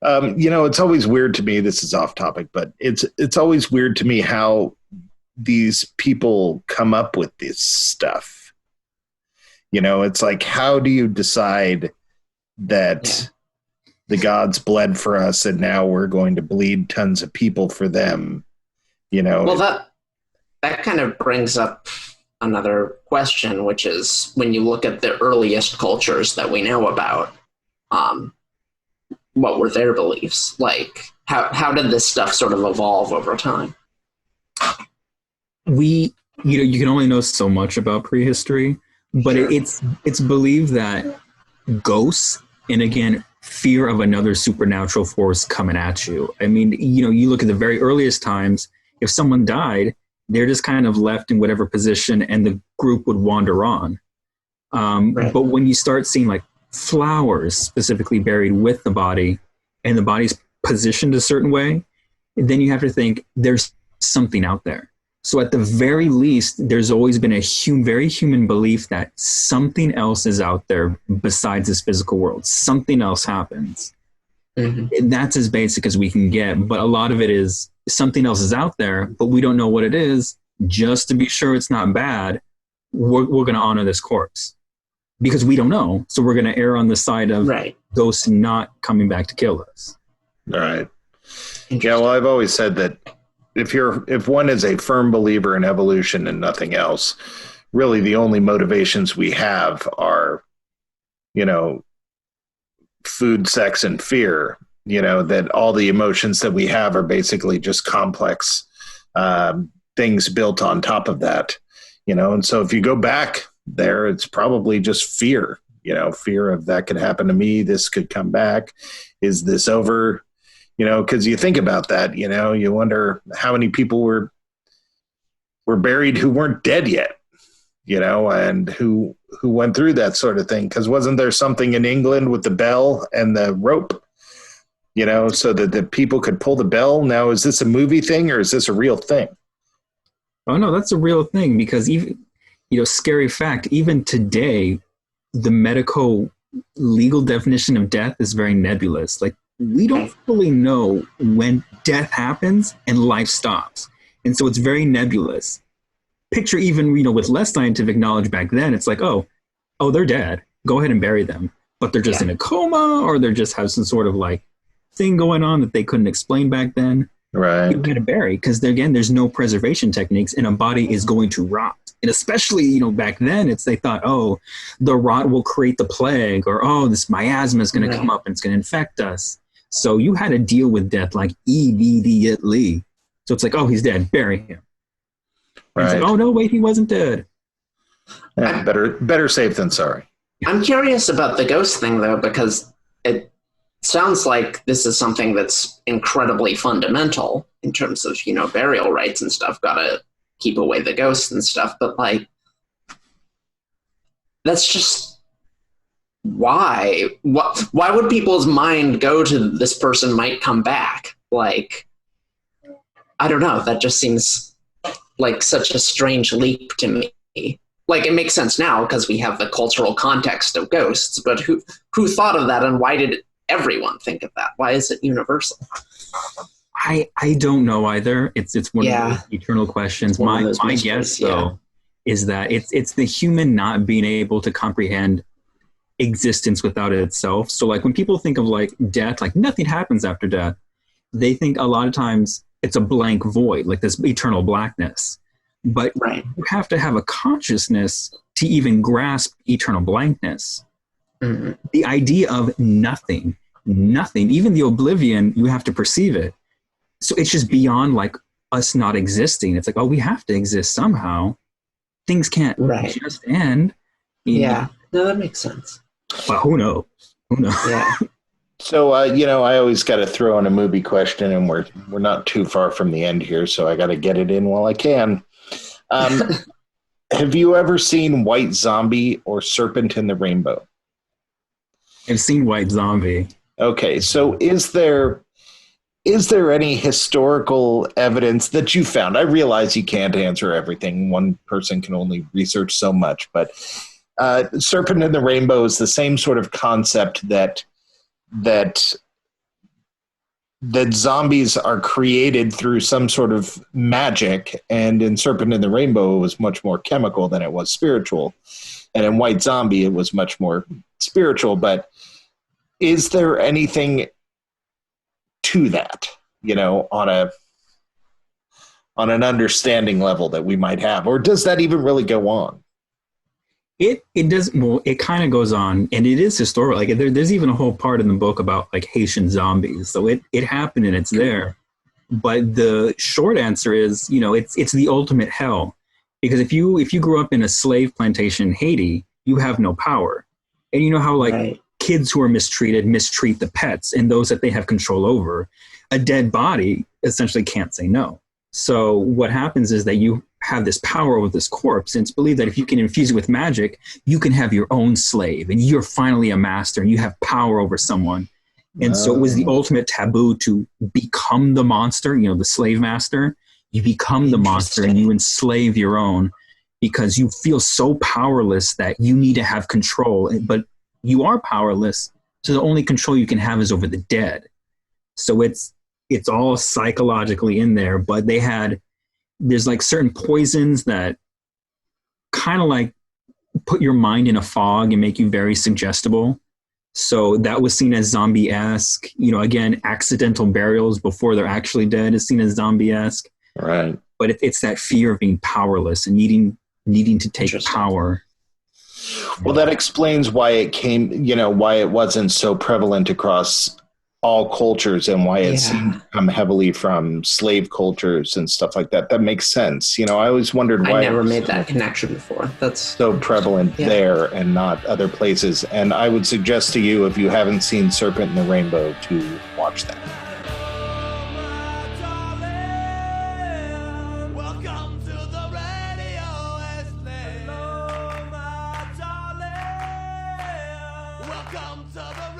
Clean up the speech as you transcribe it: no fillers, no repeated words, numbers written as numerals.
It's always weird to me. This is off topic, but it's always weird to me how these people come up with this stuff. It's like, how do you decide that the gods bled for us and now we're going to bleed tons of people for them? Well, that kind of brings up another question, which is when you look at the earliest cultures that we know about, what were their beliefs? Like, how did this stuff sort of evolve over time? You can only know so much about prehistory, but sure. It's believed that ghosts, and again, fear of another supernatural force coming at you. I mean, you look at the very earliest times, if someone died, they're just kind of left in whatever position and the group would wander on. Right. But when you start seeing like flowers specifically buried with the body and the body's positioned a certain way, then you have to think there's something out there. So at the very least, there's always been a very human belief that something else is out there besides this physical world. Something else happens. Mm-hmm. And that's as basic as we can get. But a lot of it is something else is out there, but we don't know what it is. Just to be sure it's not bad, we're going to honor this corpse. Because we don't know. So we're going to err on the side of ghosts not coming back to kill us. All right. Yeah, well, I've always said that if one is a firm believer in evolution and nothing else, really the only motivations we have are, food, sex, and fear, that all the emotions that we have are basically just complex things built on top of that, and so if you go back there, it's probably just fear, fear of that could happen to me. This could come back. Is this over? Because you think about that, you wonder how many people were buried who weren't dead yet, and who went through that sort of thing. Because wasn't there something in England with the bell and the rope, so that the people could pull the bell? Now, is this a movie thing or is this a real thing? Oh, no, that's a real thing, because even, scary fact, even today, the medical legal definition of death is very nebulous. Like, we don't fully know when death happens and life stops. And so it's very nebulous. Picture even, with less scientific knowledge back then, it's like, oh, they're dead. Go ahead and bury them. But they're just in a coma, or they're just have some sort of like thing going on that they couldn't explain back then. Right. You got to bury, because again, there's no preservation techniques and a body is going to rot. And especially, back then, they thought, the rot will create the plague, or, this miasma is going to come up and it's going to infect us. So you had to deal with death like immediately. So it's like, he's dead, bury him. Right. It's like, no, wait, he wasn't dead. Yeah, better safe than sorry. I'm curious about the ghost thing, though, because it sounds like this is something that's incredibly fundamental in terms of, burial rites and stuff. Gotta keep away the ghosts and stuff. But, like, that's just... Why would people's mind go to this person might come back? Like, I don't know. That just seems like such a strange leap to me. Like, it makes sense now because we have the cultural context of ghosts, but who thought of that, and why did everyone think of that? Why is it universal? I don't know either. It's one of those eternal questions. My guess, though, is that it's the human not being able to comprehend existence without itself. So like when people think of like death, like nothing happens after death, they think a lot of times it's a blank void, like this eternal blackness. But you have to have a consciousness to even grasp eternal blankness. Mm-hmm. The idea of nothing, even the oblivion, you have to perceive it. So it's just beyond like us not existing. It's like, we have to exist somehow. Things can't just end. Yeah, no, that makes sense. But who knows? Yeah. So, I always got to throw in a movie question, and we're not too far from the end here, so I got to get it in while I can. Have you ever seen White Zombie or Serpent in the Rainbow? I've seen White Zombie. Okay, so is there any historical evidence that you found? I realize you can't answer everything. One person can only research so much, but Serpent in the Rainbow is the same sort of concept that that zombies are created through some sort of magic, and in Serpent in the Rainbow it was much more chemical than it was spiritual, and in White Zombie it was much more spiritual. But is there anything to that, on an understanding level that we might have, or does that even really go on? It does. Well, it kind of goes on, and it is historical. Like there's even a whole part in the book about like Haitian zombies. So it happened and it's there. But the short answer is, it's the ultimate hell, because if you grew up in a slave plantation in Haiti, you have no power, and you know how like kids who are mistreated mistreat the pets and those that they have control over. A dead body essentially can't say no. So what happens is that you have this power over this corpse, and it's believed that if you can infuse it with magic, you can have your own slave, and you're finally a master, and you have power over someone. And so it was the ultimate taboo to become the monster, the slave master. You become the monster, and you enslave your own, because you feel so powerless that you need to have control, but you are powerless, so the only control you can have is over the dead. So it's all psychologically in there, but there's like certain poisons that kind of like put your mind in a fog and make you very suggestible. So that was seen as zombie-esque. Again, accidental burials before they're actually dead is seen as zombie-esque. Right. But it's that fear of being powerless and needing to take power. Well, that explains why it why it wasn't so prevalent across all cultures, and why it's come heavily from slave cultures and stuff like that. That makes sense. I always wondered why I never made that connection before. That's so prevalent there and not other places. And I would suggest to you, if you haven't seen Serpent in the Rainbow, to watch that. Welcome to the